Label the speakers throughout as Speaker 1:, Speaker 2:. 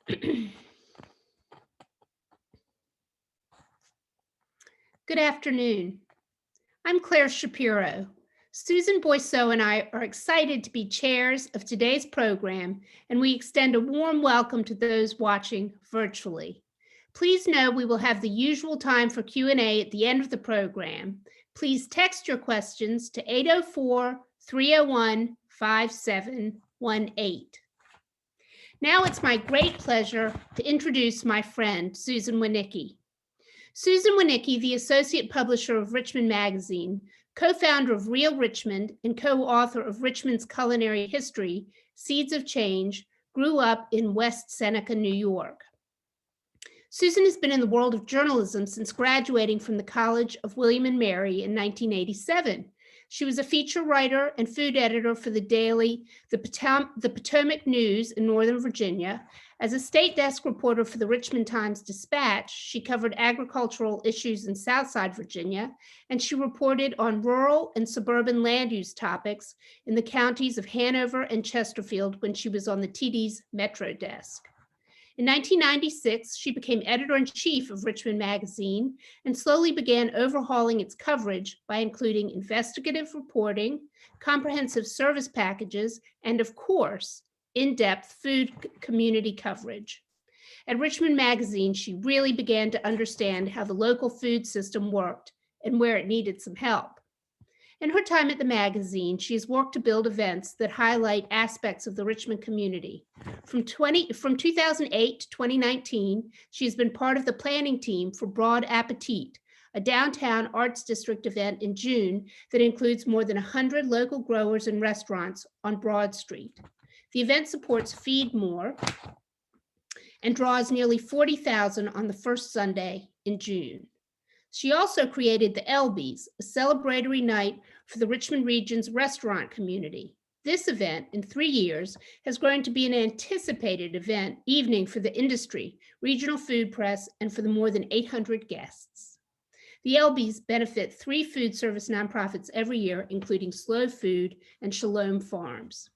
Speaker 1: Good afternoon. I'm Claire Shapiro. Susan Boisseau and I are excited to be chairs of today's program, and we extend a warm welcome to those watching virtually. Please know we will have the usual time for Q&A at the end of the program. Please text your questions to 804-301-5718. Now it's my great pleasure to introduce my friend, Susan Winiecki. Susan Winiecki, the associate publisher of Richmond Magazine, co-founder of Real Richmond and co-author of Richmond's culinary history, Seeds of Change, grew up in West Seneca, New York. Susan has been in the world of journalism since graduating from the College of William and Mary in 1987. She was a feature writer and food editor for the daily The Potomac News in Northern Virginia. As a state desk reporter for the Richmond Times-Dispatch, she covered agricultural issues in Southside Virginia, and she reported on rural and suburban land use topics in the counties of Hanover and Chesterfield when she was on the TD's Metro desk. In 1996, she became editor-in-chief of Richmond Magazine and slowly began overhauling its coverage by including investigative reporting, comprehensive service packages, and of course, in-depth food community coverage. At Richmond Magazine, she really began to understand how the local food system worked and where it needed some help. In her time at the magazine, she has worked to build events that highlight aspects of the Richmond community. From 2008 to 2019, she has been part of the planning team for Broad Appetit, a downtown arts district event in June that includes more than 100 local growers and restaurants on Broad Street. The event supports Feed More and draws nearly 40,000 on the first Sunday in June. She also created the Elbies, a celebratory night for the Richmond region's restaurant community. This event, in 3 years, has grown to be an anticipated evening for the industry, regional food press, and for the more than 800 guests. The Elbies benefit 3 food service nonprofits every year, including Slow Food and Shalom Farms.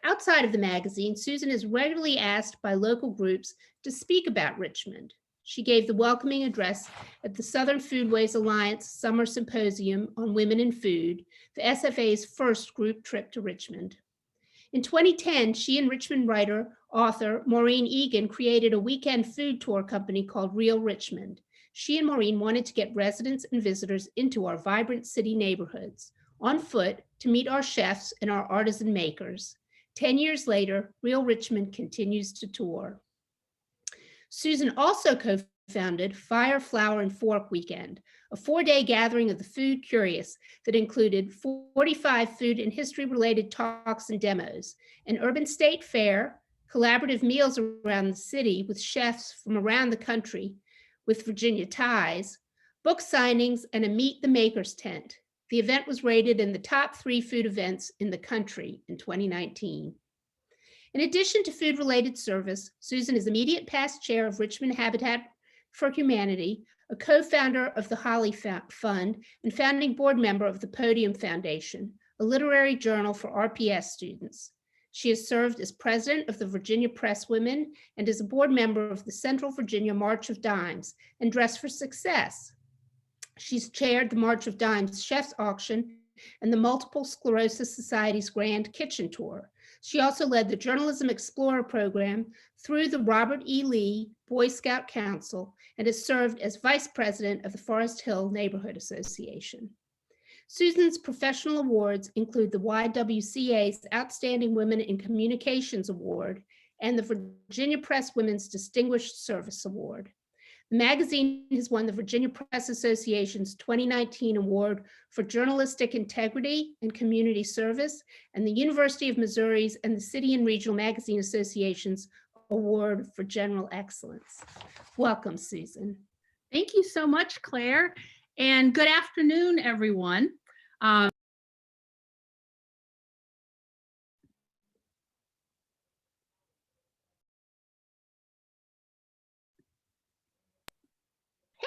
Speaker 1: Outside of the magazine, Susan is regularly asked by local groups to speak about Richmond. She gave the welcoming address at the Southern Foodways Alliance Summer Symposium on Women in Food, the SFA's first group trip to Richmond. In 2010, she and Richmond author Maureen Egan created a weekend food tour company called Real Richmond. She and Maureen wanted to get residents and visitors into our vibrant city neighborhoods on foot to meet our chefs and our artisan makers. 10 years later, Real Richmond continues to tour. Susan also co-founded Fire, Flower, and Fork Weekend, a 4-day gathering of the food curious that included 45 food and history-related talks and demos, an urban state fair, collaborative meals around the city with chefs from around the country with Virginia ties, book signings, and a Meet the Makers tent. The event was rated in the top 3 food events in the country in 2019. In addition to food-related service, Susan is immediate past chair of Richmond Habitat for Humanity, a co-founder of the Holly Fund, and founding board member of the Podium Foundation, a literary journal for RPS students. She has served as president of the Virginia Press Women and is a board member of the Central Virginia March of Dimes and Dress for Success. She's chaired the March of Dimes Chef's Auction and the Multiple Sclerosis Society's Grand Kitchen Tour. She also led the Journalism Explorer program through the Robert E. Lee Boy Scout Council and has served as vice president of the Forest Hill Neighborhood Association. Susan's professional awards include the YWCA's Outstanding Women in Communications Award and the Virginia Press Women's Distinguished Service Award. The magazine has won the Virginia Press Association's 2019 Award for Journalistic Integrity and Community Service, and the University of Missouri's and the City and Regional Magazine Association's Award for General Excellence. Welcome, Susan.
Speaker 2: Thank you so much, Claire, and good afternoon, everyone.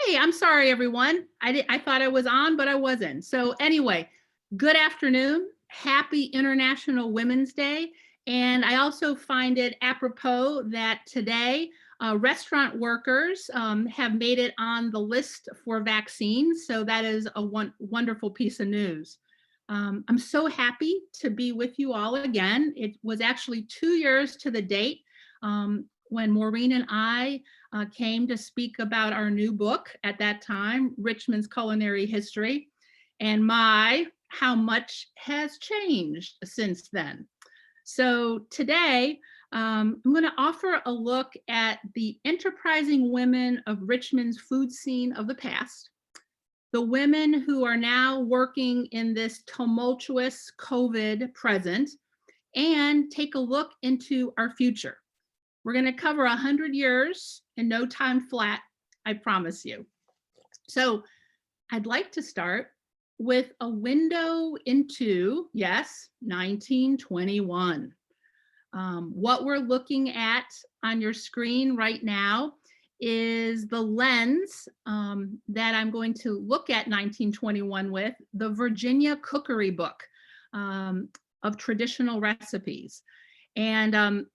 Speaker 2: Hey, I'm sorry, everyone. I thought I was on, but I wasn't. So anyway, good afternoon. Happy International Women's Day. And I also find it apropos that today restaurant workers have made it on the list for vaccines. So that is a wonderful piece of news. I'm so happy to be with you all again. It was actually 2 years to the date when Maureen and I came to speak about our new book at that time, Richmond's Culinary History, and how much has changed since then. So today, I'm going to offer a look at the enterprising women of Richmond's food scene of the past, the women who are now working in this tumultuous COVID present, and take a look into our future. We're going to cover 100 years in no time flat, I promise you. So I'd like to start with a window into, yes, 1921. What we're looking at on your screen right now is the lens that I'm going to look at 1921 with, the Virginia Cookery Book of traditional recipes. And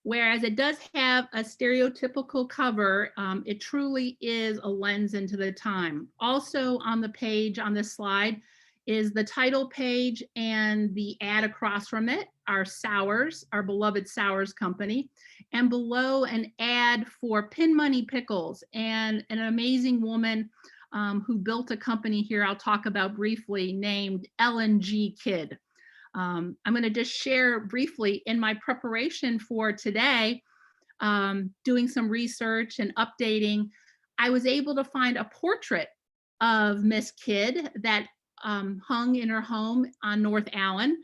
Speaker 2: whereas it does have a stereotypical cover, it truly is a lens into the time. Also on the page on this slide is the title page and the ad across from it, our Sours, our beloved Sours company, and below an ad for Pin Money Pickles and an amazing woman who built a company here I'll talk about briefly named L&G Kid. I'm going to just share briefly in my preparation for today, doing some research and updating, I was able to find a portrait of Miss Kidd that hung in her home on North Allen.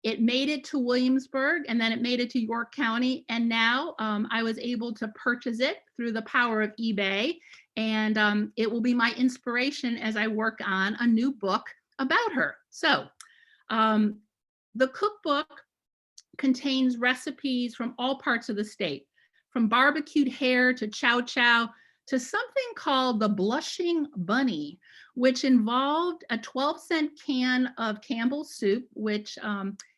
Speaker 2: It made it to Williamsburg and then it made it to York County. And now I was able to purchase it through the power of eBay. And it will be my inspiration as I work on a new book about her. So the cookbook contains recipes from all parts of the state, from barbecued hare to chow chow to something called the Blushing Bunny, which involved a 12-cent can of Campbell's soup, which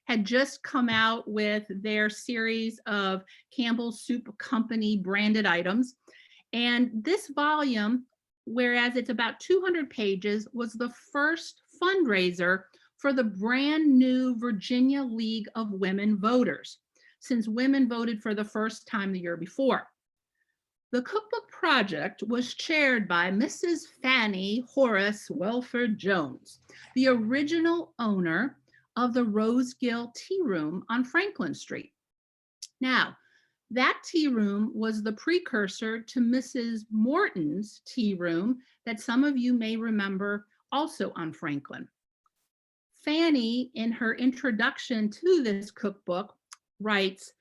Speaker 2: had just come out with their series of Campbell's Soup Company branded items. And this volume, whereas it's about 200 pages, was the first fundraiser for the brand new Virginia League of Women Voters, since women voted for the first time the year before. The cookbook project was chaired by Mrs. Fanny Horace Welford Jones, the original owner of the Rosegill Tea Room on Franklin Street. Now, that tea room was the precursor to Mrs. Morton's tea room that some of you may remember also on Franklin. Fanny, in her introduction to this cookbook, writes,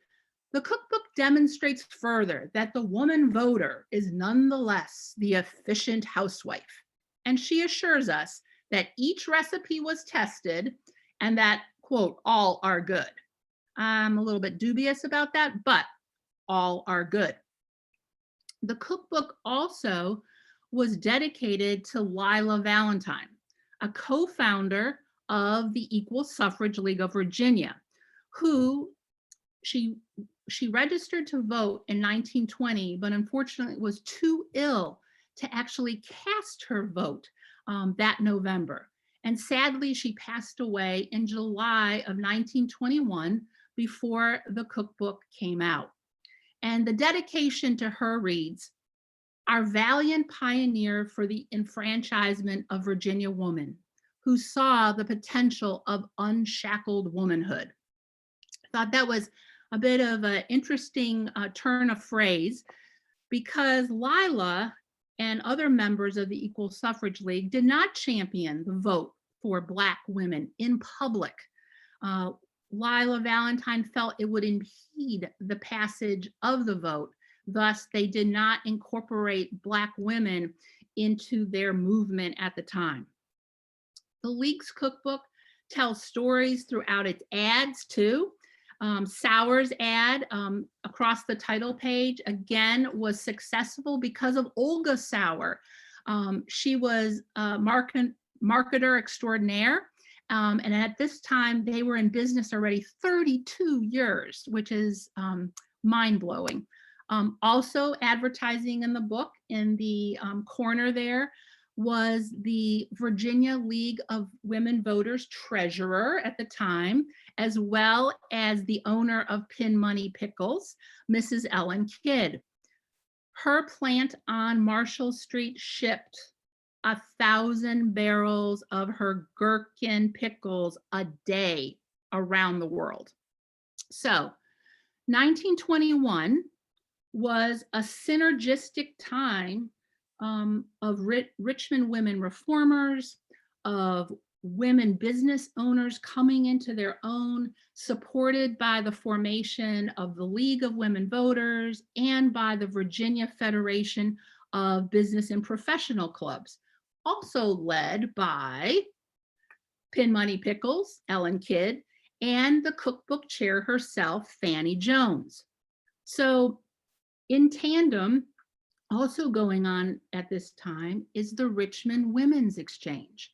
Speaker 2: "The cookbook demonstrates further that the woman voter is nonetheless the efficient housewife." And she assures us that each recipe was tested and that, quote, "all are good." I'm a little bit dubious about that, but all are good. The cookbook also was dedicated to Lila Valentine, a co-founder of the Equal Suffrage League of Virginia, who she registered to vote in 1920, but unfortunately was too ill to actually cast her vote that November. And sadly, she passed away in July of 1921 before the cookbook came out. And the dedication to her reads, "Our valiant pioneer for the enfranchisement of Virginia woman, who saw the potential of unshackled womanhood." I thought that was a bit of an interesting turn of phrase, because Lila and other members of the Equal Suffrage League did not champion the vote for Black women in public. Lila Valentine felt it would impede the passage of the vote. Thus, they did not incorporate Black women into their movement at the time. The League's cookbook tells stories throughout its ads too. Sour's ad across the title page, again, was successful because of Olga Sour. She was a marketer extraordinaire, And at this time, they were in business already 32 years, which is mind-blowing. Also advertising in the book, in the corner there, was the Virginia League of Women Voters treasurer at the time, as well as the owner of Pin Money Pickles, Mrs. Ellen Kidd. Her plant on Marshall Street shipped 1,000 barrels of her gherkin pickles a day around the world. So 1921 was a synergistic time of Richmond women reformers, of women business owners coming into their own, supported by the formation of the League of Women Voters and by the Virginia Federation of Business and Professional Clubs, also led by Pin Money Pickles, Ellen Kidd, and the cookbook chair herself, Fanny Jones. So in tandem, also going on at this time, is the Richmond Women's Exchange.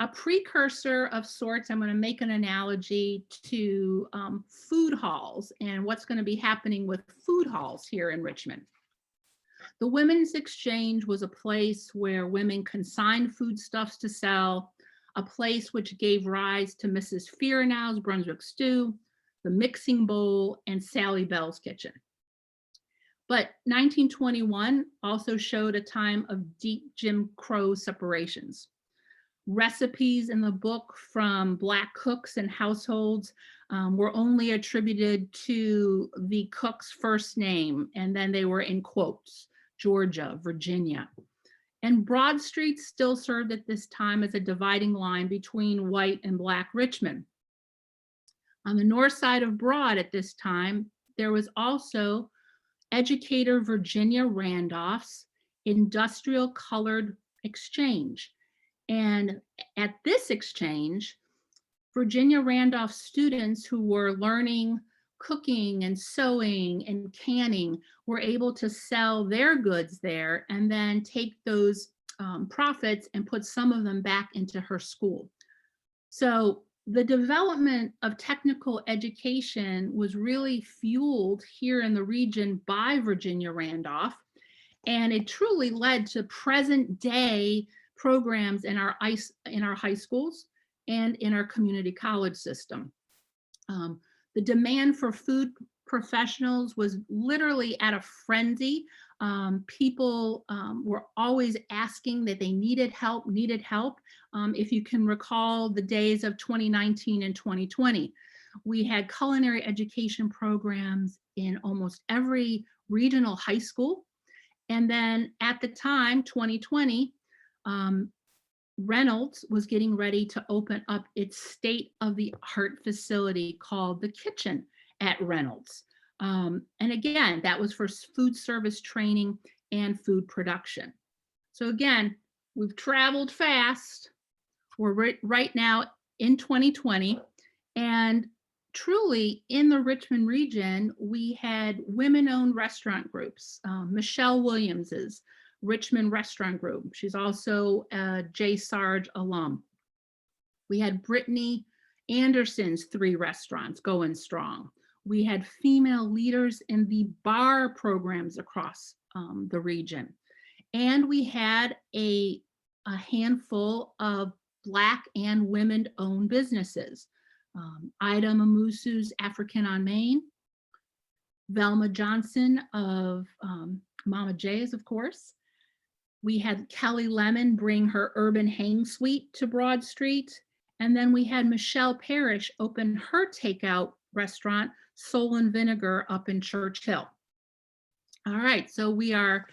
Speaker 2: A precursor of sorts, I'm going to make an analogy to food halls and what's going to be happening with food halls here in Richmond. The Women's Exchange was a place where women consigned foodstuffs to sell, a place which gave rise to Mrs. Fearnow's Brunswick Stew, the Mixing Bowl, and Sally Bell's Kitchen. But 1921 also showed a time of deep Jim Crow separations. Recipes in the book from Black cooks and households were only attributed to the cook's first name, and then they were in quotes, Georgia, Virginia. And Broad Street still served at this time as a dividing line between white and Black Richmond. On the north side of Broad at this time, there was also educator Virginia Randolph's Industrial Colored Exchange. And at this exchange, Virginia Randolph students who were learning cooking and sewing and canning were able to sell their goods there and then take those profits and put some of them back into her school. So the development of technical education was really fueled here in the region by Virginia Randolph, and it truly led to present day programs in our high schools and in our community college system. The demand for food professionals was literally at a frenzy. People were always asking that they needed help. If you can recall the days of 2019 and 2020, we had culinary education programs in almost every regional high school. And then at the time, 2020, Reynolds was getting ready to open up its state-of-the-art facility called the Kitchen at Reynolds. And again, that was for food service training and food production. So again, we've traveled fast. We're right now in 2020, and truly in the Richmond region, we had women-owned restaurant groups. Michelle Williams's Richmond Restaurant Group. She's also a J. Sarge alum. We had Brittany Anderson's 3 restaurants going strong. We had female leaders in the bar programs across the region. And we had a handful of Black and women-owned businesses. Ida Mamusu's African on Main, Velma Johnson of Mama J's, of course. We had Kelly Lemon bring her Urban Hang Suite to Broad Street. And then we had Michelle Parrish open her takeout restaurant, Soul and Vinegar, up in Church Hill. All right, so we are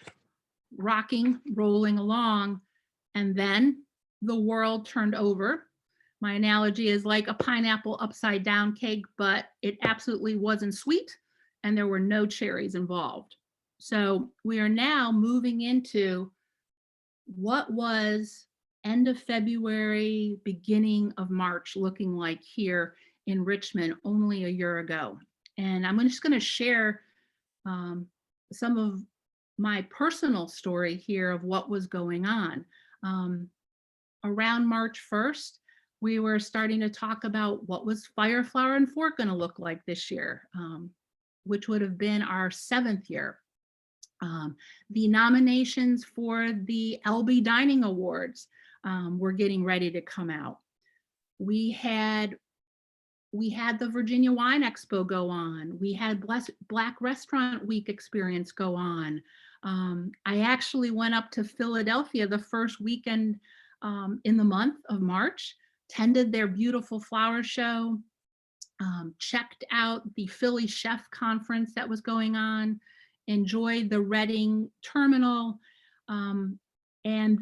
Speaker 2: rocking, rolling along, and then the world turned over. My analogy is like a pineapple upside down cake, but it absolutely wasn't sweet, and there were no cherries involved. So we are now moving into what was end of February, beginning of March looking like here in Richmond only a year ago. And I'm just going to share some of my personal story here of what was going on. Around March 1st, we were starting to talk about what was Fire, Flower, and Fork going to look like this year, which would have been our 7th year. The nominations for the LB Dining Awards were getting ready to come out. We had the Virginia Wine Expo go on. We had Black Restaurant Week experience go on. I actually went up to Philadelphia the first weekend in the month of March, attended their beautiful flower show, checked out the Philly Chef Conference that was going on, enjoyed the Reading Terminal, and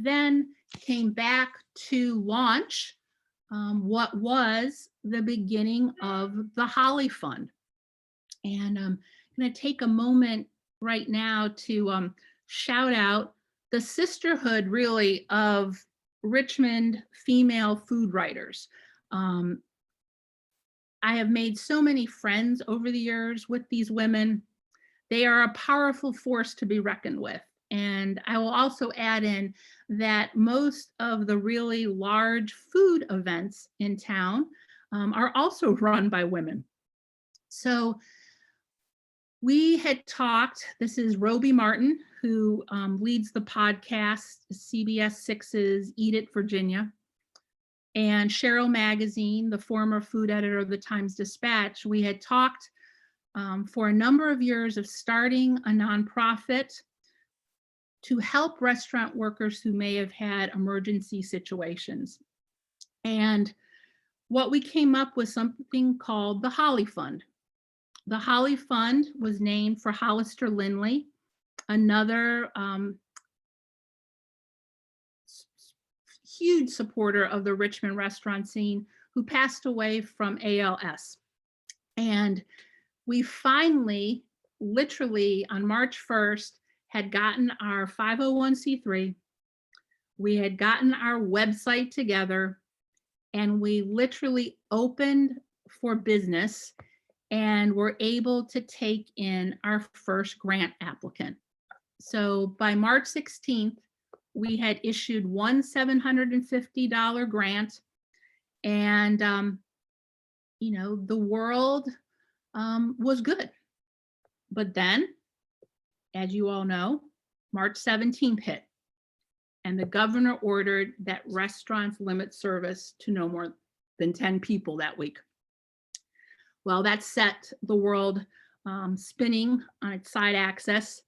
Speaker 2: then came back to launch what was the beginning of the Holly Fund. And I'm going to take a moment right now to shout out the sisterhood, really, of Richmond female food writers. I have made so many friends over the years with these women. They are a powerful force to be reckoned with. And I will also add in that most of the really large food events in town are also run by women. So we had talked, this is Roby Martin, who leads the podcast, CBS 6's Eat It, Virginia, and Cheryl Magazine, the former food editor of the Times-Dispatch. We had talked for a number of years of starting a nonprofit to help restaurant workers who may have had emergency situations. And what we came up with something called the Holly Fund. The Holly Fund was named for Hollister Lindley, another huge supporter of the Richmond restaurant scene, who passed away from ALS. And we finally, literally on March 1st, had gotten our 501c3. We had gotten our website together, and we literally opened for business and were able to take in our first grant applicant. So by March 16th, we had issued one $750 grant, and the world was good. But then, as you all know, March 17th hit, and the governor ordered that restaurants limit service to no more than 10 people that week. Well, that set the world spinning on its side axis,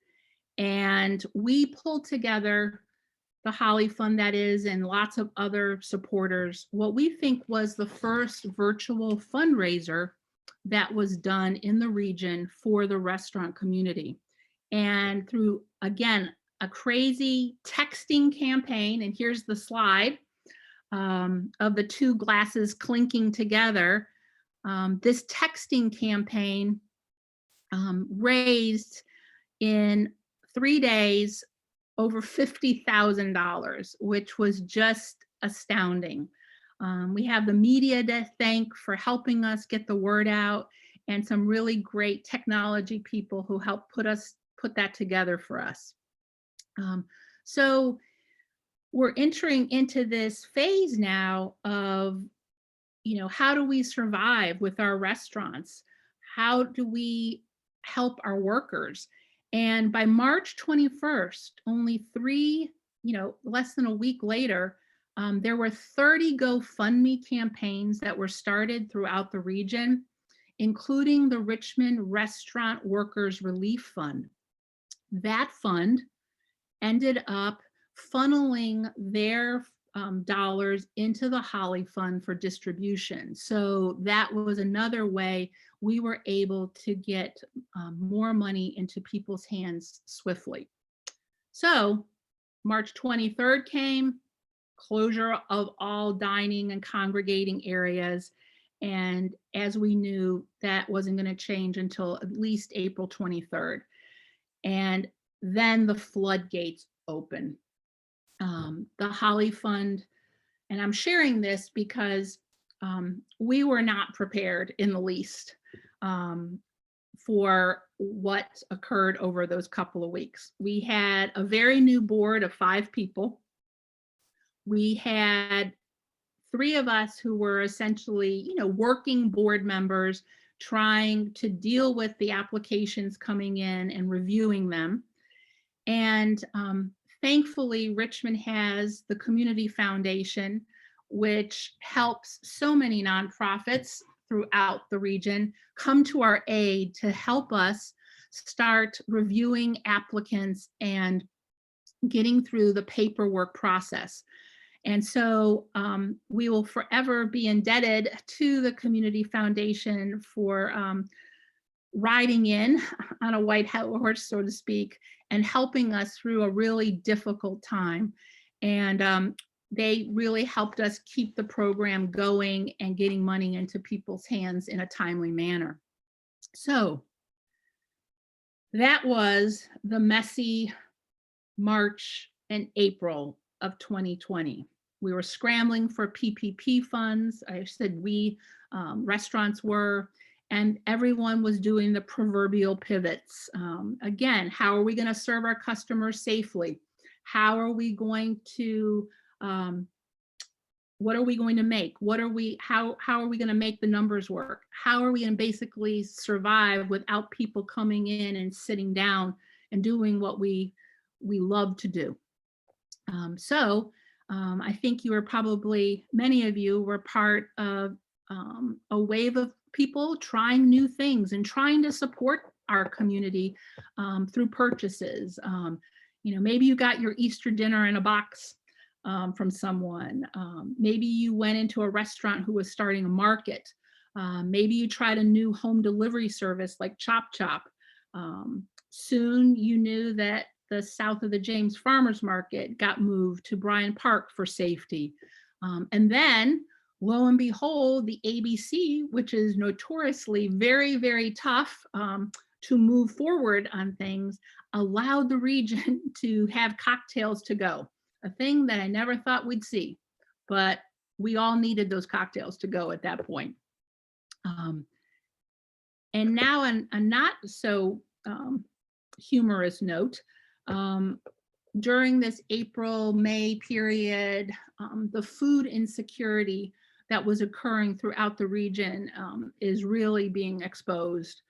Speaker 2: and we pulled together the Holly Fund, that is, and lots of other supporters, what we think was the first virtual fundraiser that was done in the region for the restaurant community. And through, again, a crazy texting campaign, and here's the slide of the two glasses clinking together. This texting campaign raised in 3 days over $50,000, which was just astounding. We have the media to thank for helping us get the word out, and some really great technology people who helped put that together for us. So we're entering into this phase now of, how do we survive with our restaurants? How do we help our workers? And by March 21st, only less than a week later, there were 30 GoFundMe campaigns that were started throughout the region, including the Richmond Restaurant Workers Relief Fund. That fund ended up funneling their dollars into the Holly Fund for distribution. So that was another way we were able to get more money into people's hands swiftly. So March 23rd came, closure of all dining and congregating areas. And as we knew, that wasn't going to change until at least April 23rd. And then the floodgates opened. The Holly Fund, and I'm sharing this because we were not prepared in the least for what occurred over those couple of weeks. We had a very new board of 5 people. We had three of us who were essentially, working board members trying to deal with the applications coming in and reviewing them. And thankfully, Richmond has the Community Foundation, which helps so many nonprofits throughout the region come to our aid to help us start reviewing applicants and getting through the paperwork process. And so we will forever be indebted to the Community Foundation for riding in on a white horse, so to speak, and helping us through a really difficult time. And they really helped us keep the program going and getting money into people's hands in a timely manner. So that was the messy March and April of 2020. We were scrambling for PPP funds. I said restaurants were, and everyone was doing the proverbial pivots. Again, how are we going to serve our customers safely? How are we going to, what are we going to make? How are we going to make the numbers work? How are we going to basically survive without people coming in and sitting down and doing what we love to do? I think many of you were part of a wave of people trying new things and trying to support our community through purchases. Maybe you got your Easter dinner in a box from someone. Maybe you went into a restaurant who was starting a market. Maybe you tried a new home delivery service like Chop Chop. Soon you knew that the South of the James Farmers Market got moved to Bryant Park for safety. And then, lo and behold, the ABC, which is notoriously very, very tough to move forward on things, allowed the region to have cocktails to go, a thing that I never thought we'd see, but we all needed those cocktails to go at that point. And now a not so humorous note, during this April-May period, the food insecurity that was occurring throughout the region is really being exposed.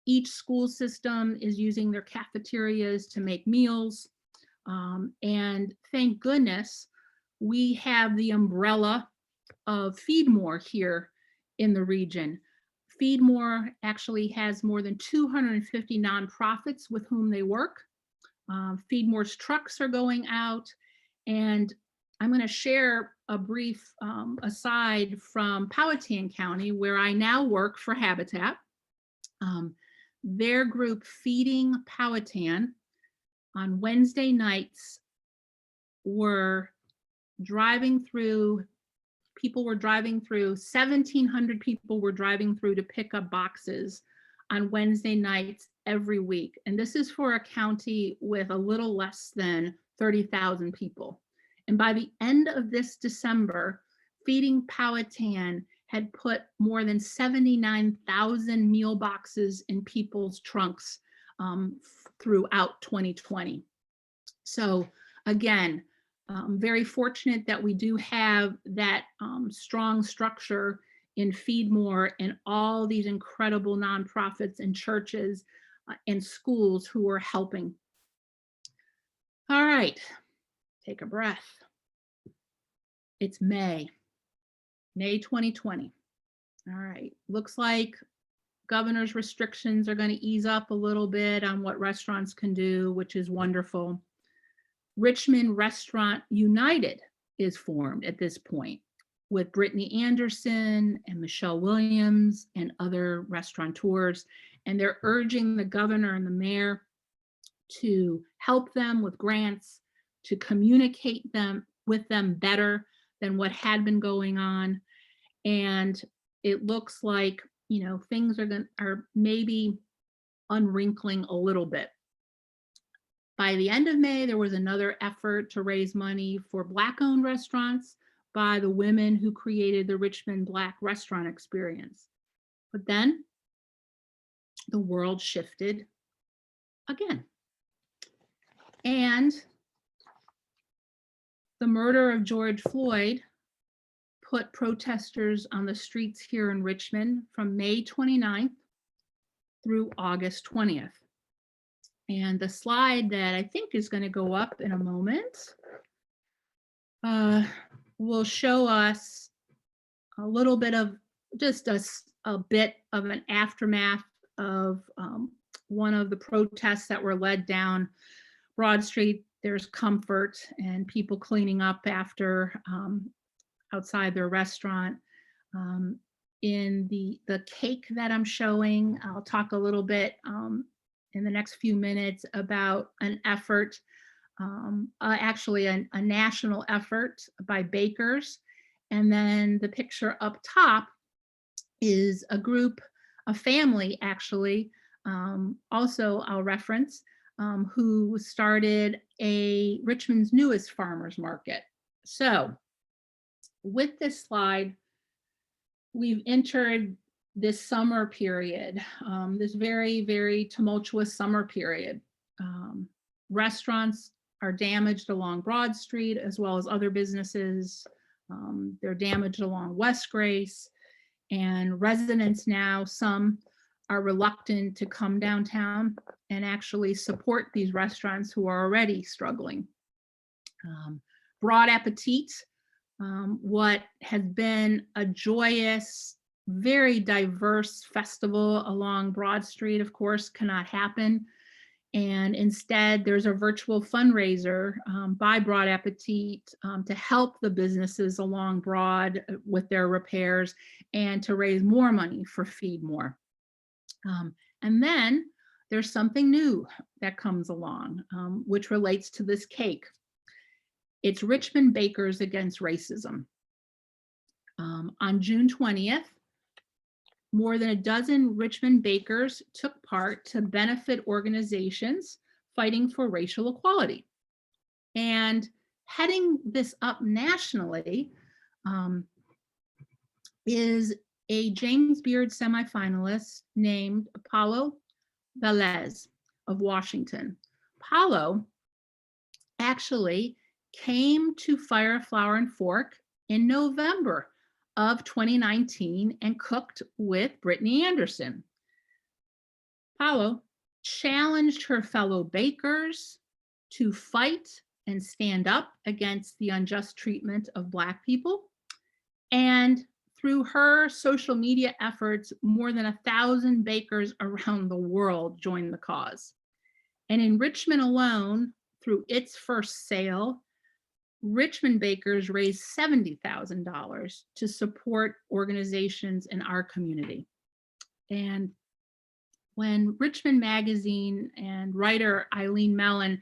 Speaker 2: Each school system is using their cafeterias to make meals. And thank goodness we have the umbrella of Feed More here in the region. Feed More actually has more than 250 nonprofits with whom they work. Feed More's trucks are going out, and I'm going to share a brief aside from Powhatan County, where I now work for Habitat. Their group Feeding Powhatan on Wednesday nights were driving through, 1,700 people were driving through to pick up boxes on Wednesday nights every week. And this is for a county with a little less than 30,000 people. And by the end of this December, Feeding Powhatan had put more than 79,000 meal boxes in people's trunks throughout 2020. So again, very fortunate that we do have that strong structure in Feed More and all these incredible nonprofits and churches and schools who are helping. All right, take a breath. It's May 2020. All right, looks like governor's restrictions are going to ease up a little bit on what restaurants can do, which is wonderful. Richmond Restaurant United is formed at this point with Brittany Anderson and Michelle Williams and other restaurateurs. And they're urging the governor and the mayor to help them with grants, to communicate with them better than what had been going on. And it looks like, things are maybe unwrinkling a little bit. By the end of May, there was another effort to raise money for Black-owned restaurants by the women who created the Richmond Black Restaurant Experience. But then the world shifted again. And the murder of George Floyd put protesters on the streets here in Richmond from May 29th through August 20th. And the slide that I think is going to go up in a moment will show us a little bit of just a bit of an aftermath of one of the protests that were led down Broad Street. There's comfort and people cleaning up after outside their restaurant. In the cake that I'm showing, I'll talk a little bit in the next few minutes about an effort, actually a national effort by bakers. And then the picture up top is a group, a family actually, also I'll reference, who started Richmond's newest farmers market. So with this slide, we've entered this summer period, this very, very tumultuous summer period. Restaurants are damaged along Broad Street as well as other businesses. They're damaged along West Grace, and residents now, some are reluctant to come downtown and actually support these restaurants who are already struggling. Broad Appetit, what has been a joyous, very diverse festival along Broad Street, of course, cannot happen. And instead, there's a virtual fundraiser by Broad Appetit to help the businesses along Broad with their repairs and to raise more money for Feed More. And then there's something new that comes along, which relates to this cake. It's Richmond Bakers Against Racism. On June 20th, more than a dozen Richmond bakers took part to benefit organizations fighting for racial equality. And heading this up nationally is a James Beard semifinalist named Paulo Velez of Washington. Paulo actually came to Fire, Flour, and Fork in November of 2019 and cooked with Brittany Anderson. Paulo challenged her fellow bakers to fight and stand up against the unjust treatment of Black people. And through her social media efforts, more than 1,000 bakers around the world joined the cause. And in Richmond alone, through its first sale, Richmond bakers raised $70,000 to support organizations in our community. And when Richmond Magazine and writer Eileen Mellon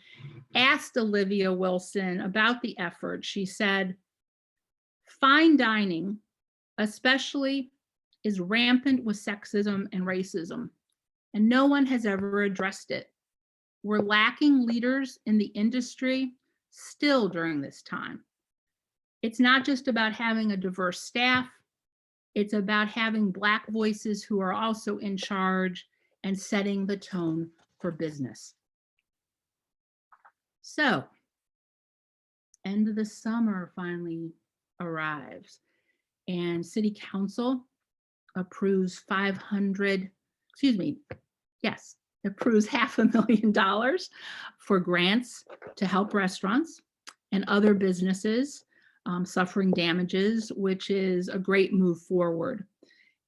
Speaker 2: asked Olivia Wilson about the effort, she said, "Fine dining, especially, is rampant with sexism and racism, and no one has ever addressed it. We're lacking leaders in the industry still during this time. It's not just about having a diverse staff, it's about having Black voices who are also in charge and setting the tone for business." So, end of the summer finally arrives, and City Council approves approves $500,000 for grants to help restaurants and other businesses suffering damages, which is a great move forward.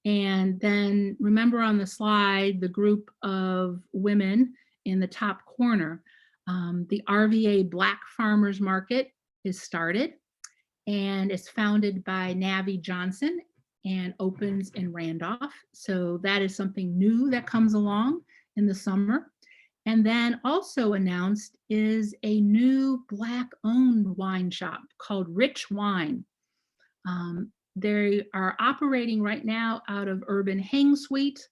Speaker 2: And then remember on the slide, the group of women in the top corner, the RVA Black Farmers Market is started, and it's founded by Navi Johnson and opens in Randolph. So that is something new that comes along in the summer. And then also announced is a new Black-owned wine shop called Rich Wine. They are operating right now out of Urban Hang Suite,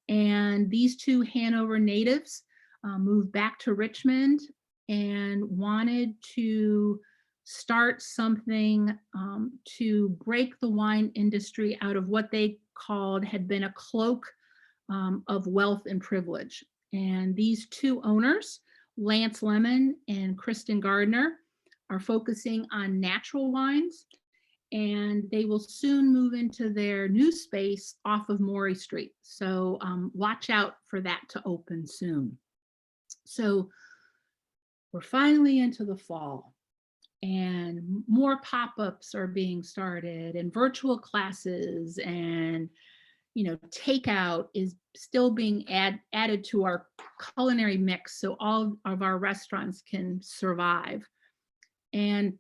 Speaker 2: and these two Hanover natives moved back to Richmond and wanted to start something to break the wine industry out of what they called had been a cloak of wealth and privilege. And these two owners, Lance Lemon and Kristen Gardner, are focusing on natural wines and they will soon move into their new space off of Maury Street. So watch out for that to open soon. So we're finally into the fall, and more pop-ups are being started, and virtual classes, and takeout is still being added to our culinary mix so all of our restaurants can survive. And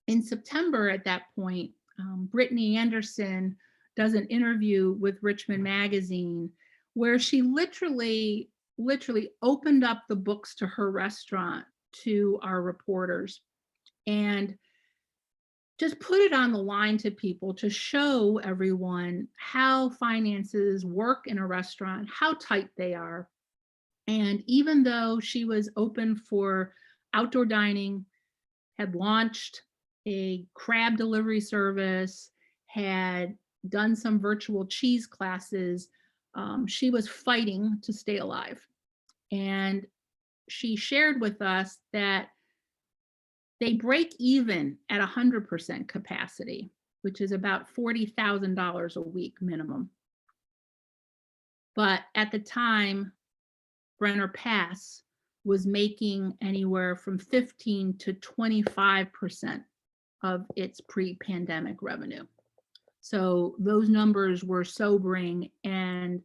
Speaker 2: in September, at that point, Brittany Anderson does an interview with Richmond Magazine where she literally opened up the books to her restaurant to our reporters and just put it on the line to people to show everyone how finances work in a restaurant, how tight they are. And even though she was open for outdoor dining, had launched a crab delivery service, had done some virtual cheese classes, she was fighting to stay alive. And she shared with us that they break even at 100% capacity, which is about $40,000 a week minimum. But at the time, Brenner Pass was making anywhere from 15 to 25% of its pre-pandemic revenue. So those numbers were sobering, and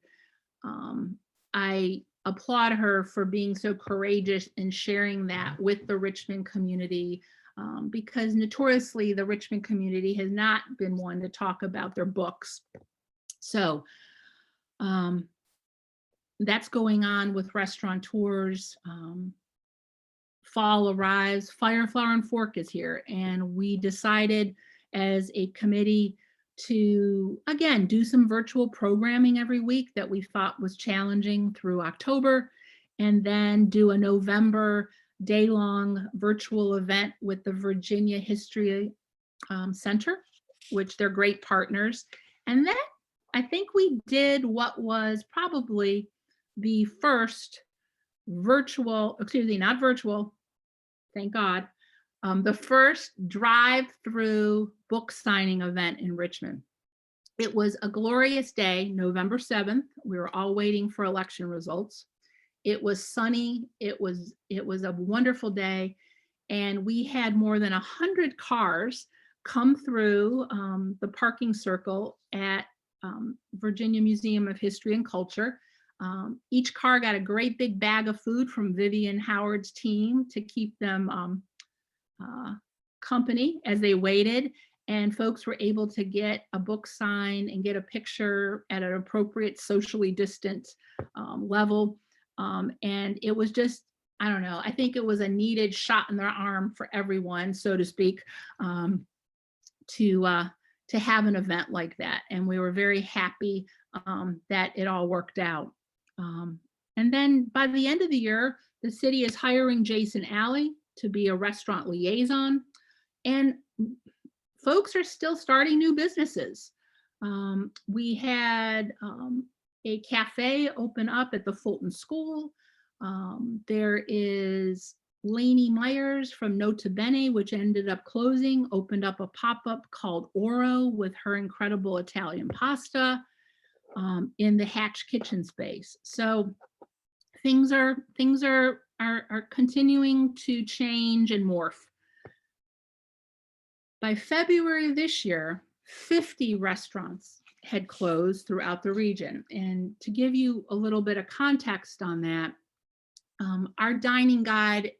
Speaker 2: I applaud her for being so courageous and sharing that with the Richmond community, because notoriously the Richmond community has not been one to talk about their books. So that's going on with restaurateurs. Fall arrives, Fire, Flower, and Fork is here, and we decided as a committee to, again, do some virtual programming every week that we thought was challenging through October, and then do a November day-long virtual event with the Virginia History Center, which they're great partners. And then I think we did what was probably the first virtual, excuse me, not virtual, thank God, the first drive-through book signing event in Richmond. It was a glorious day, November 7th. We were all waiting for election results. It was sunny. It was a wonderful day. And we had more than 100 cars come through the parking circle at Virginia Museum of History and Culture. Each car got a great big bag of food from Vivian Howard's team to keep them company as they waited, and folks were able to get a book signed and get a picture at an appropriate socially distant level. And it was just, I don't know, I think it was a needed shot in their arm for everyone, so to speak, to have an event like that. And we were very happy that it all worked out. And then by the end of the year, the city is hiring Jason Alley to be a restaurant liaison, and folks are still starting new businesses. We had a cafe open up at the Fulton School. There is Lainey Myers from Nota Bene, which ended up closing, opened up a pop-up called Oro with her incredible Italian pasta in the Hatch kitchen space. So things are continuing to change and morph. By February of this year, 50 restaurants had closed throughout the region. And to give you a little bit of context on that, our dining guide,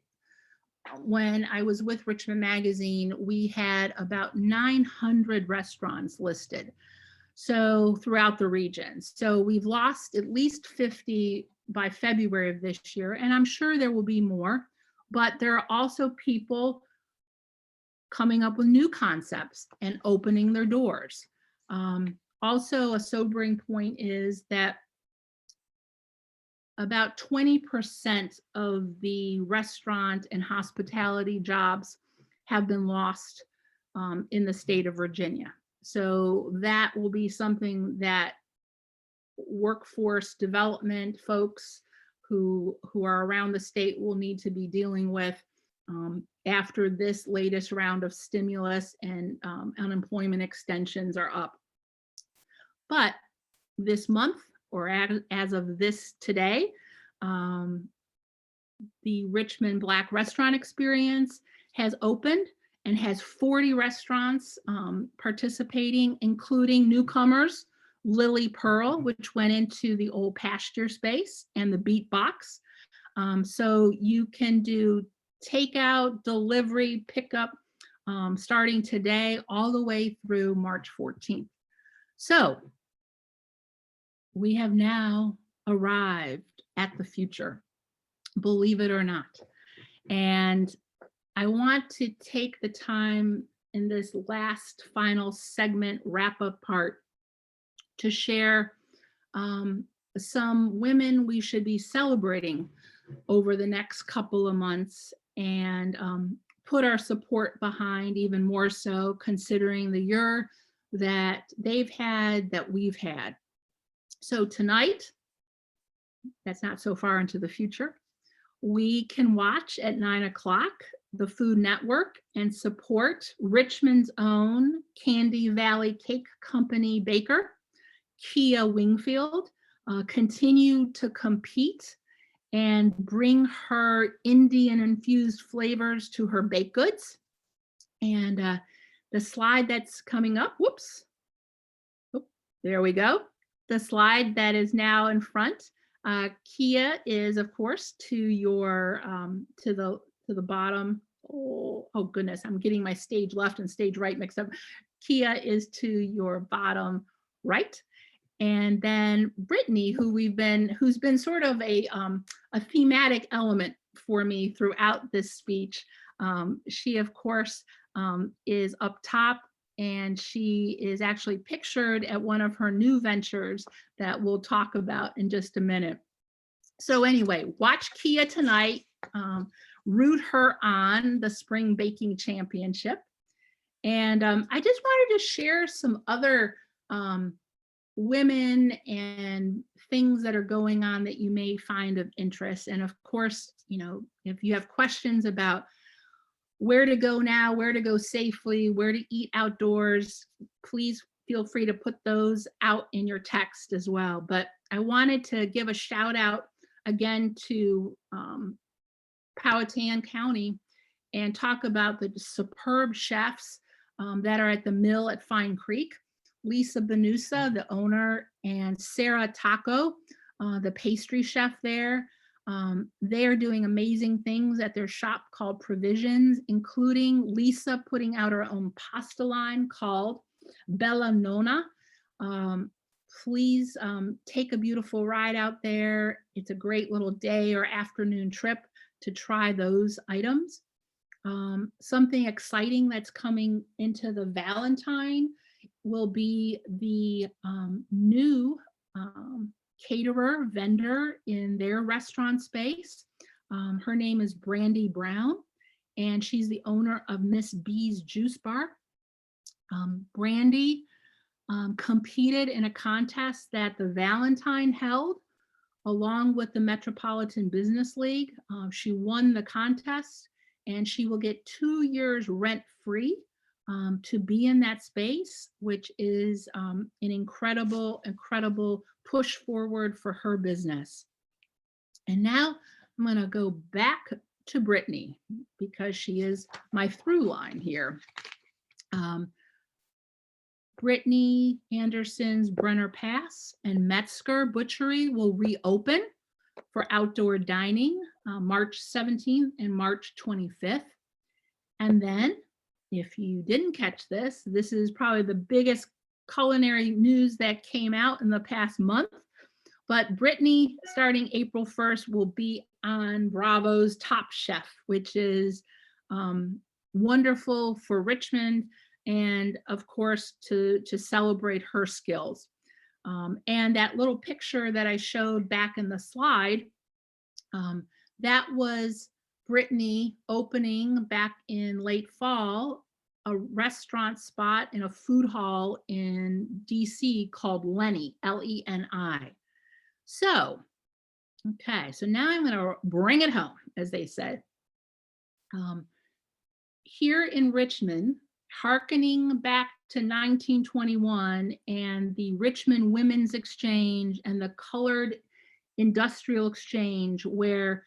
Speaker 2: when I was with Richmond Magazine, we had about 900 restaurants listed, so throughout the region. So we've lost at least 50 by February of this year, and I'm sure there will be more, but there are also people coming up with new concepts and opening their doors. Also, a sobering point is that about 20% of the restaurant and hospitality jobs have been lost in the state of Virginia. So that will be something that workforce development folks who are around the state will need to be dealing with. after this latest round of stimulus and unemployment extensions are up. But this month, or as of this today, the Richmond Black Restaurant Experience has opened and has 40 restaurants participating, including newcomers, Lily Pearl, which went into the old pasture space, and the Beat Box. So you can do takeout, delivery, pickup, starting today all the way through March 14th. So we have now arrived at the future, believe it or not. And I want to take the time in this last final segment wrap up part to share some women we should be celebrating over the next couple of months, and put our support behind even more so, considering the year that they've had, that we've had. So tonight, that's not so far into the future, we can watch at 9 o'clock the Food Network and support Richmond's own Candy Valley Cake Company baker, Kia Wingfield, continue to compete and bring her Indian infused flavors to her baked goods. And the slide that's coming up, whoops, there we go. The slide that is now in front, Kia is, of course, to your to the bottom. Oh goodness, I'm getting my stage left and stage right mixed up. Kia is to your bottom right. And then Brittany, who's been sort of a thematic element for me throughout this speech. She, of course, is up top, and she is actually pictured at one of her new ventures that we'll talk about in just a minute. So anyway, watch Kia tonight. Root her on the Spring Baking Championship. And I just wanted to share some other women and things that are going on that you may find of interest. And of course, you know, if you have questions about where to go now, where to go safely, where to eat outdoors, please feel free to put those out in your text as well. But I wanted to give a shout out again to Powhatan County and talk about the superb chefs that are at the mill at Fine Creek. Lisa Benusa, the owner, and Sarah Taco, the pastry chef there. They are doing amazing things at their shop called Provisions, including Lisa putting out her own pasta line called Bella Nonna. Please take a beautiful ride out there. It's a great little day or afternoon trip to try those items. Something exciting that's coming into the Valentine will be the new caterer vendor in their restaurant space. Her name is Brandy Brown, and she's the owner of Miss B's Juice Bar. Brandy competed in a contest that the Valentine held along with the Metropolitan Business League. She won the contest, and she will get 2 years rent-free to be in that space, which is an incredible push forward for her business. And now I'm going to go back to Brittany because she is my through line here. Brittany Anderson's Brenner Pass and Metzger Butchery will reopen for outdoor dining March 17th and March 25th. And then, if you didn't catch this, this is probably the biggest culinary news that came out in the past month. But Brittany, starting April 1st, will be on Bravo's Top Chef, which is wonderful for Richmond, and of course to celebrate her skills. And that little picture that I showed back in the slide, that was Brittany opening back in late fall a restaurant spot in a food hall in DC called Lenny, L-E-N-I. So, okay, so now I'm going to bring it home, as they said. here in Richmond, hearkening back to 1921 and the Richmond Women's Exchange and the Colored Industrial Exchange, where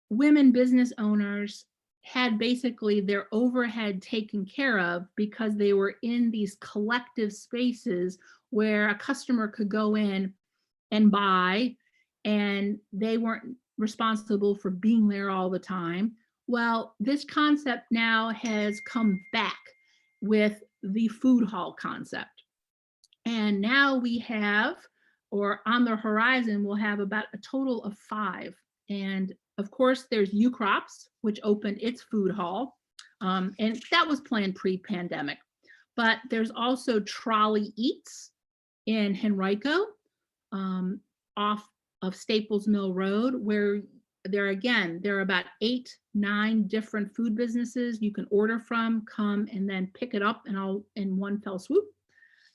Speaker 2: women business owners had basically their overhead taken care of because they were in these collective spaces where a customer could go in and buy, and they weren't responsible for being there all the time. Well, this concept now has come back with the food hall concept. And now we have, or on the horizon, we'll have about a total of 5. And of course, there's Ukrops, which opened its food hall. And that was planned pre-pandemic. But there's also Trolley Eats in Henrico, off of Staples Mill Road, where there are about 8, 9 different food businesses you can order from, come and then pick it up and all in one fell swoop.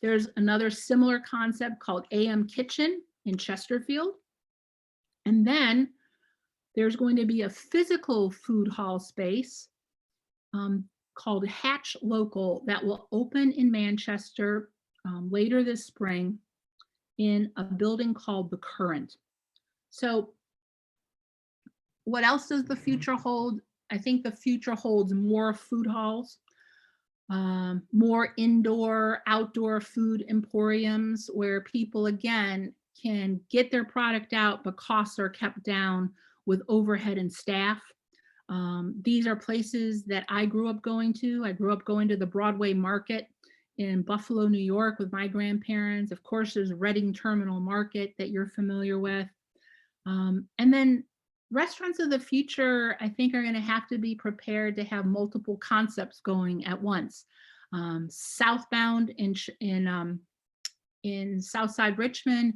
Speaker 2: There's another similar concept called AM Kitchen in Chesterfield. And then there's going to be a physical food hall space called Hatch Local that will open in Manchester later this spring in a building called The Current. So what else does the future hold? I think the future holds more food halls, more indoor, outdoor food emporiums where people, again, can get their product out, but costs are kept down with overhead and staff. These are places that I grew up going to. I grew up going to the Broadway Market in Buffalo, New York with my grandparents. Of course, there's Reading Terminal Market that you're familiar with. And then restaurants of the future, I think, are going to have to be prepared to have multiple concepts going at once. Southbound in Southside Richmond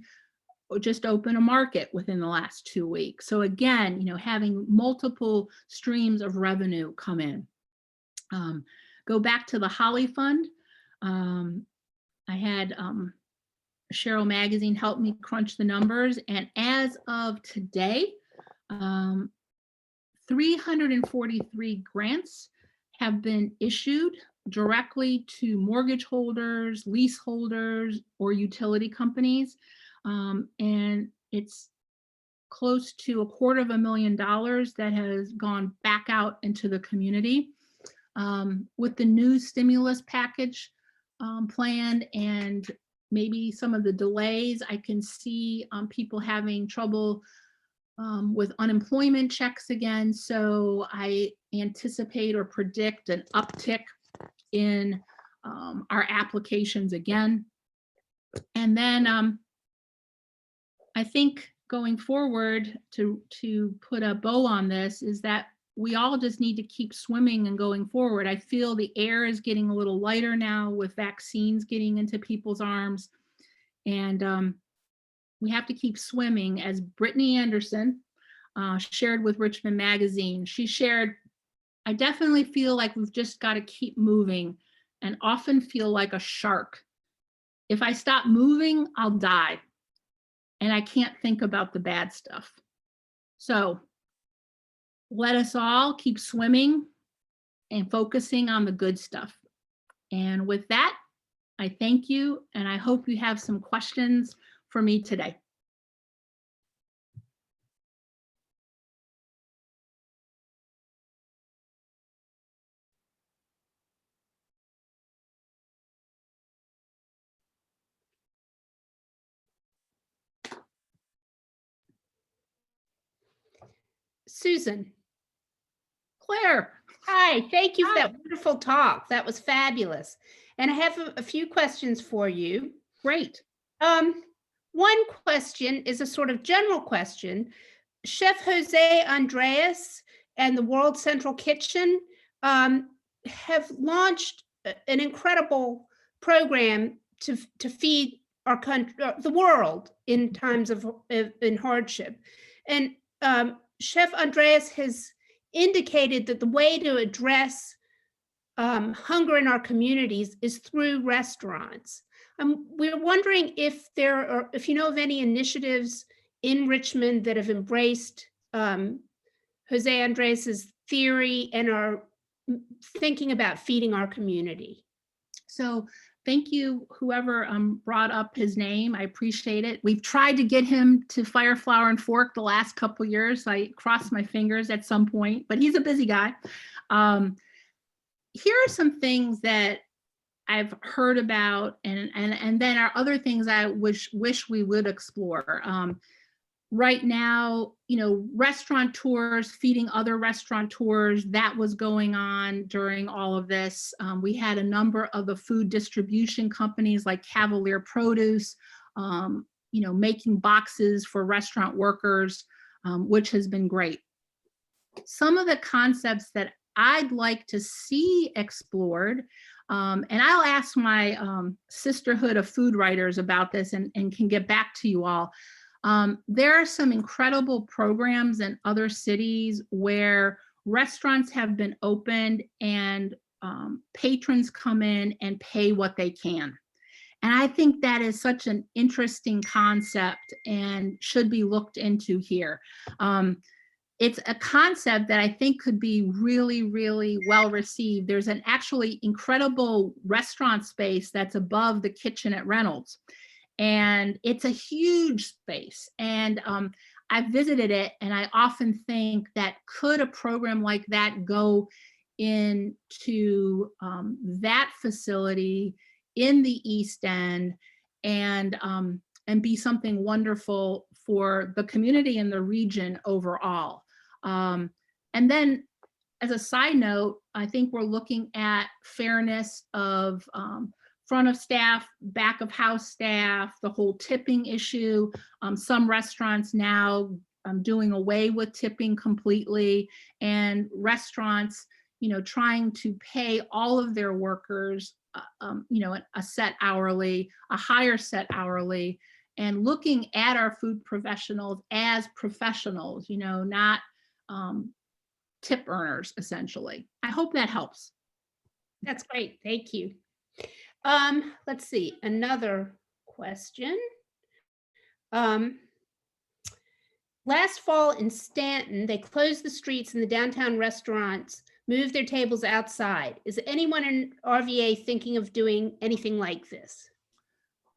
Speaker 2: just opened a market within the last 2 weeks. So again, having multiple streams of revenue come in. Go back to the Holly Fund. I had Cheryl Magazine help me crunch the numbers, and as of today, 343 grants have been issued directly to mortgage holders, leaseholders, or utility companies. And it's close to $250,000 that has gone back out into the community. With the new stimulus package planned and maybe some of the delays, I can see people having trouble with unemployment checks again. So I anticipate or predict an uptick in our applications again. And then I think going forward, to put a bow on this, is that we all just need to keep swimming and going forward. I feel the air is getting a little lighter now with vaccines getting into people's arms. And we have to keep swimming. As Brittany Anderson shared with Richmond Magazine, she shared, I definitely feel like we've just got to keep moving and often feel like a shark. If I stop moving, I'll die. And I can't think about the bad stuff. So let us all keep swimming and focusing on the good stuff. And with that, I thank you, and I hope you have some questions for me today.
Speaker 1: Susan.
Speaker 2: Claire.
Speaker 1: Hi, thank you for
Speaker 2: Hi.
Speaker 1: that wonderful talk. That was fabulous. And I have a few questions for you.
Speaker 2: Great.
Speaker 1: One question is a sort of general question. Chef Jose Andres and the World Central Kitchen have launched an incredible program to feed our country, the world, in times of in hardship. And Chef Andreas has indicated that the way to address hunger in our communities is through restaurants. We're wondering if if you know of any initiatives in Richmond that have embraced Jose Andres's theory and are thinking about feeding our community.
Speaker 2: So thank you, whoever brought up his name. I appreciate it. We've tried to get him to Fire, Flower, and Fork the last couple of years. I crossed my fingers at some point, but he's a busy guy. Here are some things that I've heard about, and then are other things I wish we would explore. Right now, restaurateurs feeding other restaurateurs, that was going on during all of this. We had a number of the food distribution companies like Cavalier Produce, making boxes for restaurant workers, which has been great. Some of the concepts that I'd like to see explored, and I'll ask my sisterhood of food writers about this and can get back to you all. There are some incredible programs in other cities where restaurants have been opened and patrons come in and pay what they can. And I think that is such an interesting concept and should be looked into here. It's a concept that I think could be really, really well received. There's an actually incredible restaurant space that's above the kitchen at Reynolds. And it's a huge space. And I've visited it, and I often think that could a program like that go into that facility in the East End and be something wonderful for the community and the region overall. And then as a side note, I think we're looking at fairness of front of staff, back of house staff, the whole tipping issue. Some restaurants now doing away with tipping completely, and restaurants, trying to pay all of their workers, a set hourly, a higher set hourly, and looking at our food professionals as professionals, not tip earners, essentially. I hope that helps.
Speaker 1: That's great. Thank you. Let's see, another question. Last fall in Stanton, they closed the streets and the downtown restaurants moved their tables outside. Is anyone in RVA thinking of doing anything like this?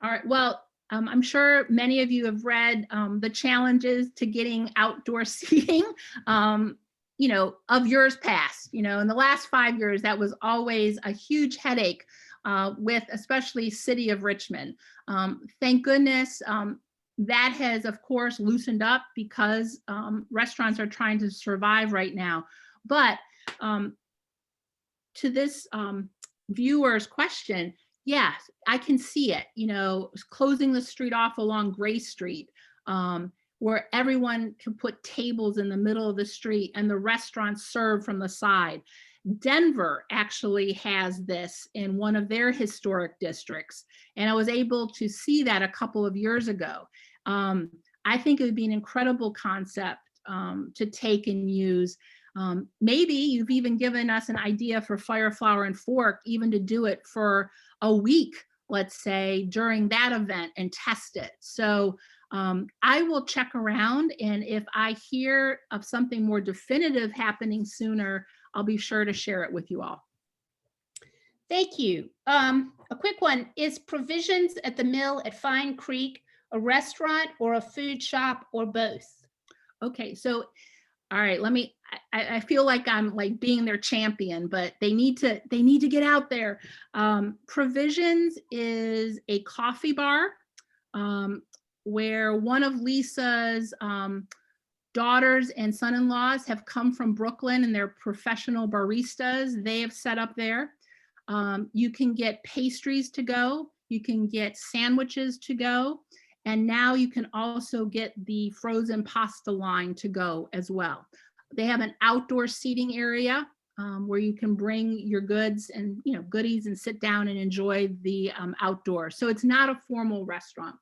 Speaker 2: All right, well, I'm sure many of you have read the challenges to getting outdoor seating, of years past. In the last 5 years, that was always a huge headache with especially City of Richmond. Thank goodness that has, of course, loosened up because restaurants are trying to survive right now. But to this viewer's question, yes, I can see it, closing the street off along Gray Street, where everyone can put tables in the middle of the street and the restaurants serve from the side. Denver actually has this in one of their historic districts, and I was able to see that a couple of years ago. I think it would be an incredible concept to take and use. Maybe you've even given us an idea for Fire, Flower, and Fork, even to do it for a week, let's say, during that event and test it. So I will check around, and if I hear of something more definitive happening sooner, I'll be sure to share it with you all.
Speaker 1: Thank you. A quick one, is Provisions at the Mill at Fine Creek a restaurant or a food shop or both?
Speaker 2: Okay, so all right, I feel like I'm like being their champion, but they need to get out there. Provisions is a coffee bar where one of Lisa's daughters and son-in-laws have come from Brooklyn, and they're professional baristas. They have set up there. You can get pastries to go. You can get sandwiches to go. And now you can also get the frozen pasta line to go as well. They have an outdoor seating area where you can bring your goods and goodies and sit down and enjoy the outdoors. So it's not a formal restaurant.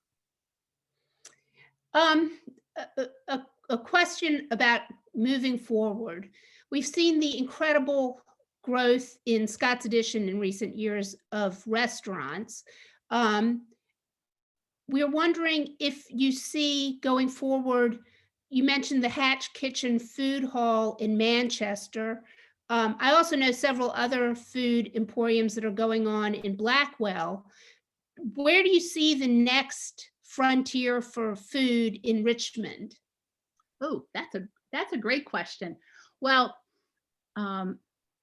Speaker 1: A question about moving forward. We've seen the incredible growth in Scott's Addition in recent years of restaurants. We're wondering if you see going forward, you mentioned the Hatch Kitchen Food Hall in Manchester. I also know several other food emporiums that are going on in Blackwell. Where do you see the next frontier for food in Richmond?
Speaker 2: Oh, that's a great question. Well, um,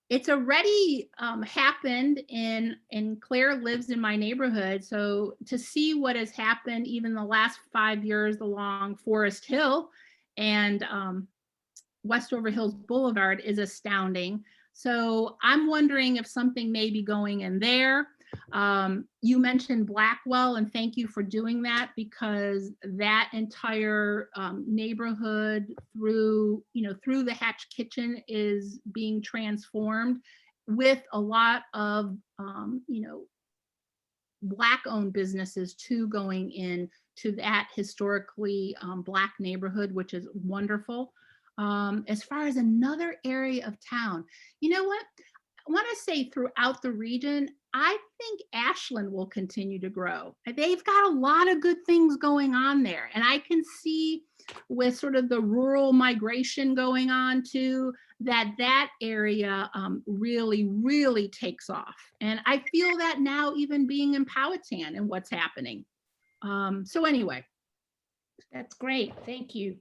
Speaker 2: it's already happened and Claire lives in my neighborhood. So to see what has happened even the last 5 years along Forest Hill and Westover Hills Boulevard is astounding. So I'm wondering if something may be going in there. You mentioned Blackwell, and thank you for doing that, because that entire neighborhood through the Hatch Kitchen is being transformed with a lot of Black-owned businesses too going in to that historically Black neighborhood, which is wonderful. As far as another area of town, you know what? I want to say throughout the region, I think Ashland will continue to grow. They've got a lot of good things going on there. And I can see with sort of the rural migration going on too, that area really, really takes off. And I feel that now even being in Powhatan and what's happening. So anyway.
Speaker 1: That's great. Thank you.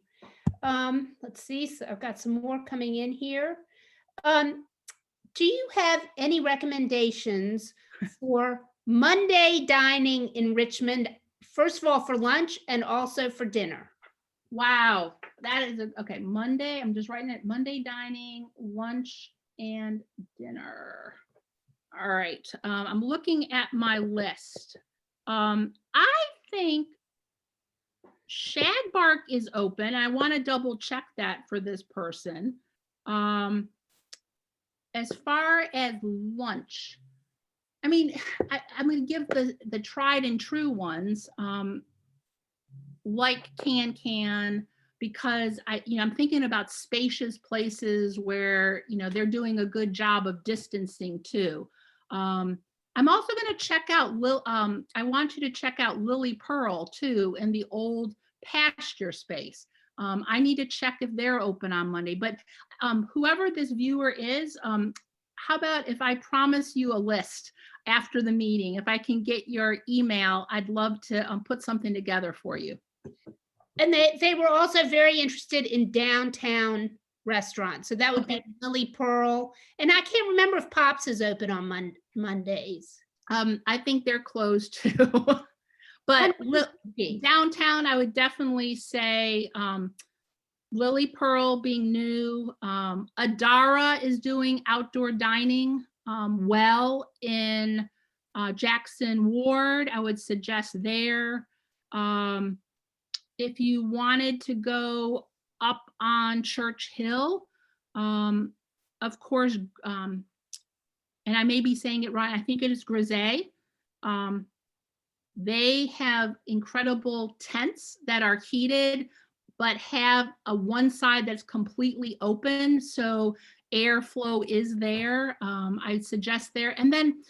Speaker 1: Let's see. So I've got some more coming in here. Do you have any recommendations for Monday dining in Richmond? First of all, for lunch and also for dinner.
Speaker 2: Wow, that is okay. Monday, I'm just writing it. Monday dining, lunch, and dinner. All right, I'm looking at my list. I think Shadbark is open. I want to double check that for this person. As far as lunch, I mean, I'm going to give the tried and true ones, like Can, because I'm thinking about spacious places where they're doing a good job of distancing too. I'm also going to check out I want you to check out Lily Pearl too, in the old pasture space. I need to check if they're open on Monday, but whoever this viewer is, how about if I promise you a list after the meeting? If I can get your email, I'd love to put something together for you.
Speaker 1: And they were also very interested in downtown restaurants. So that would be Lily Pearl. And I can't remember if Pops is open on Mondays.
Speaker 2: I think they're closed too. But downtown, I would definitely say Lily Pearl being new. Adara is doing outdoor dining well in Jackson Ward. I would suggest there. If you wanted to go up on Church Hill, of course, and I may be saying it wrong, I think it is Grisey. They have incredible tents that are heated, but have a one side that's completely open, so airflow is there. I'd suggest there. And then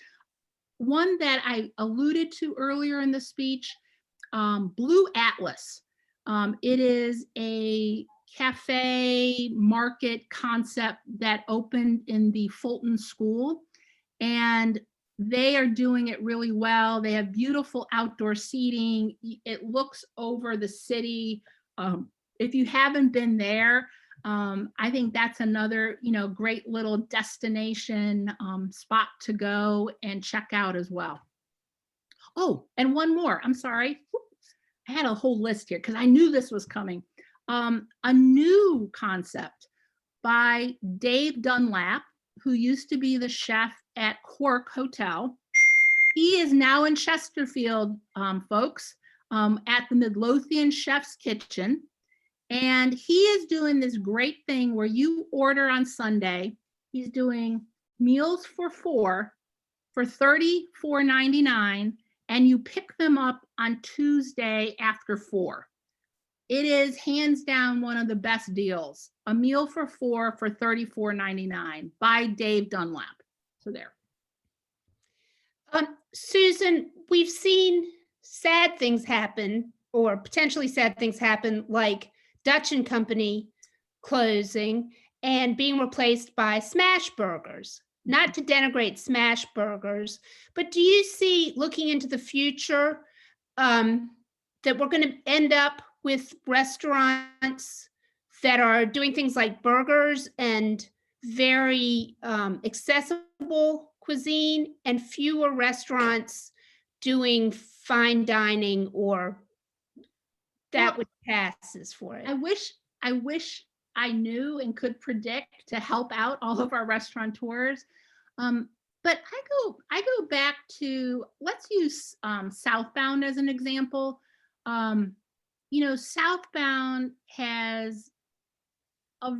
Speaker 2: one that I alluded to earlier in the speech, Blue Atlas. It is a cafe market concept that opened in the Fulton School, and they are doing it really well. They have beautiful outdoor seating. It looks over the city. If you haven't been there, I think that's another, great little destination spot to go and check out as well. Oh, and one more. I'm sorry. I had a whole list here because I knew this was coming. A new concept by Dave Dunlap, who used to be the chef at Cork Hotel. He is now in Chesterfield, folks, at the Midlothian Chef's Kitchen. And he is doing this great thing where you order on Sunday. He's doing meals for four for $34.99, and you pick them up on Tuesday after 4. It is hands down one of the best deals. A meal for 4 for $34.99 by Dave Dunlap. So there.
Speaker 1: Susan, we've seen sad things happen, or potentially sad things happen, like Dutch and Company closing. and being replaced by smash burgers. Not to denigrate smash burgers, but do you see, looking into the future, that we're going to end up with restaurants that are doing things like burgers and very accessible cuisine, and fewer restaurants doing fine dining or that
Speaker 2: Well,
Speaker 1: which passes for it?
Speaker 2: I wish I knew and could predict to help out all of our restaurateurs. Um, but I go back to, let's use Southbound as an example. Um, Southbound has a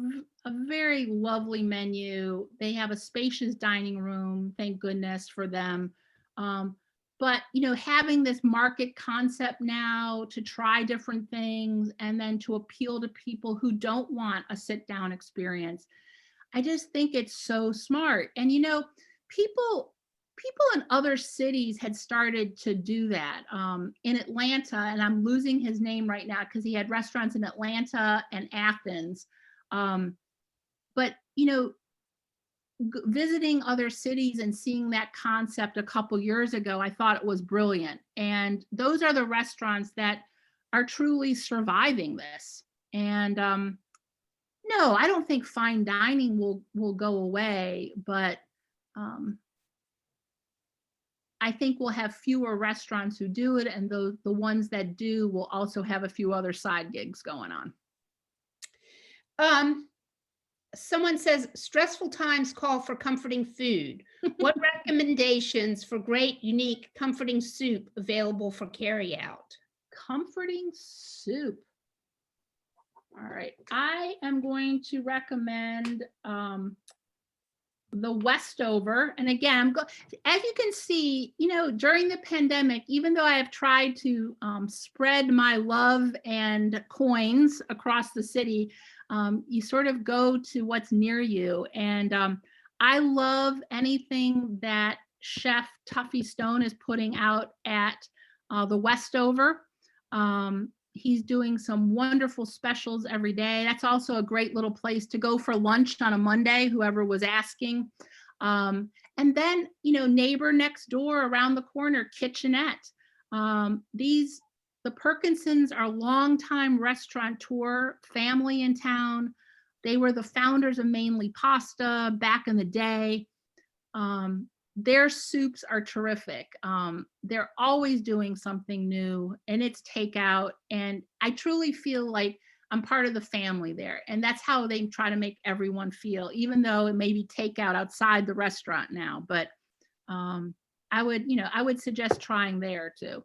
Speaker 2: very lovely menu. They have a spacious dining room, thank goodness for them. Um, but having this market concept now to try different things and then to appeal to people who don't want a sit down experience, I just think it's so smart. And people in other cities had started to do that. In Atlanta, and I'm losing his name right now because he had restaurants in Atlanta and Athens. But visiting other cities and seeing that concept a couple years ago, I thought it was brilliant. And those are the restaurants that are truly surviving this. And no, I don't think fine dining will go away, but I think we'll have fewer restaurants who do it, and the ones that do will also have a few other side gigs going on.
Speaker 1: Someone says stressful times call for comforting food. What recommendations for great, unique, comforting soup available for carry out?
Speaker 2: Comforting soup. All right, I am going to recommend the Westover. And again, as you can see, during the pandemic, even though I have tried to spread my love and coins across the city, you sort of go to what's near you. And I love anything that Chef Tuffy Stone is putting out at the Westover. He's doing some wonderful specials every day. That's also a great little place to go for lunch on a Monday, whoever was asking. And then, neighbor next door around the corner, Kitchenette. The Perkinsons are longtime restaurateur family in town. They were the founders of Mainly Pasta back in the day. Their soups are terrific. They're always doing something new, and it's takeout. And I truly feel like I'm part of the family there. And that's how they try to make everyone feel, even though it may be takeout outside the restaurant now. But I would suggest trying there too.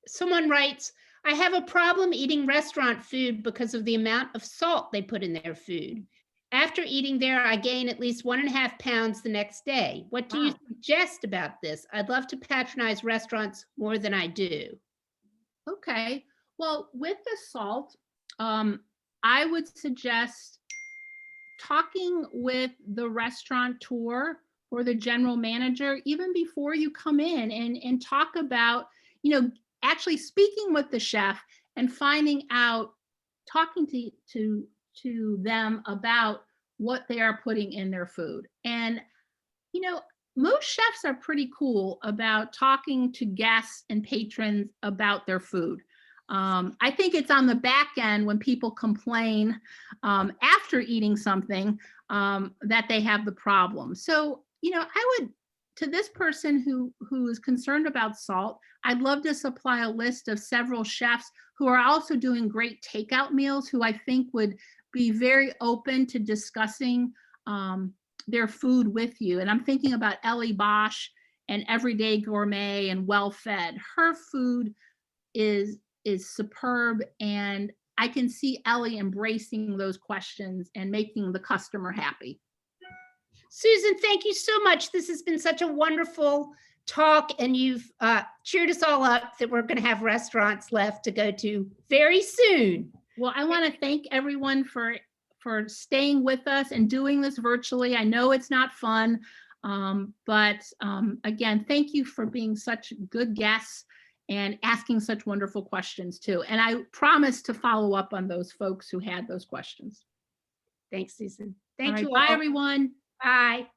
Speaker 1: Someone writes, I have a problem eating restaurant food because of the amount of salt they put in their food. After eating there, I gain at least 1.5 pounds the next day. What do you suggest about this? I'd love to patronize restaurants more than I do.
Speaker 2: Okay. Well, with the salt, I would suggest talking with the restaurateur or the general manager, even before you come in, and talk about, actually speaking with the chef and finding out, talking to them about what they are putting in their food. And, most chefs are pretty cool about talking to guests and patrons about their food. I think it's on the back end when people complain after eating something that they have the problem. So, I would, to this person who is concerned about salt, I'd love to supply a list of several chefs who are also doing great takeout meals, who I think would be very open to discussing their food with you. And I'm thinking about Ellie Bosch and Everyday Gourmet and Well Fed. Her food is superb, and I can see Ellie embracing those questions and making the customer happy.
Speaker 1: Susan, thank you so much. This has been such a wonderful talk, and you've cheered us all up that we're going to have restaurants left to go to very soon.
Speaker 2: Well, I want to thank everyone for staying with us and doing this virtually. I know it's not fun, but again, thank you for being such good guests. and asking such wonderful questions too. And I promise to follow up on those folks who had those questions.
Speaker 1: Thanks, Susan.
Speaker 2: All
Speaker 1: Thank
Speaker 2: right,
Speaker 1: you
Speaker 2: bye
Speaker 1: all.
Speaker 2: everyone.
Speaker 1: Bye.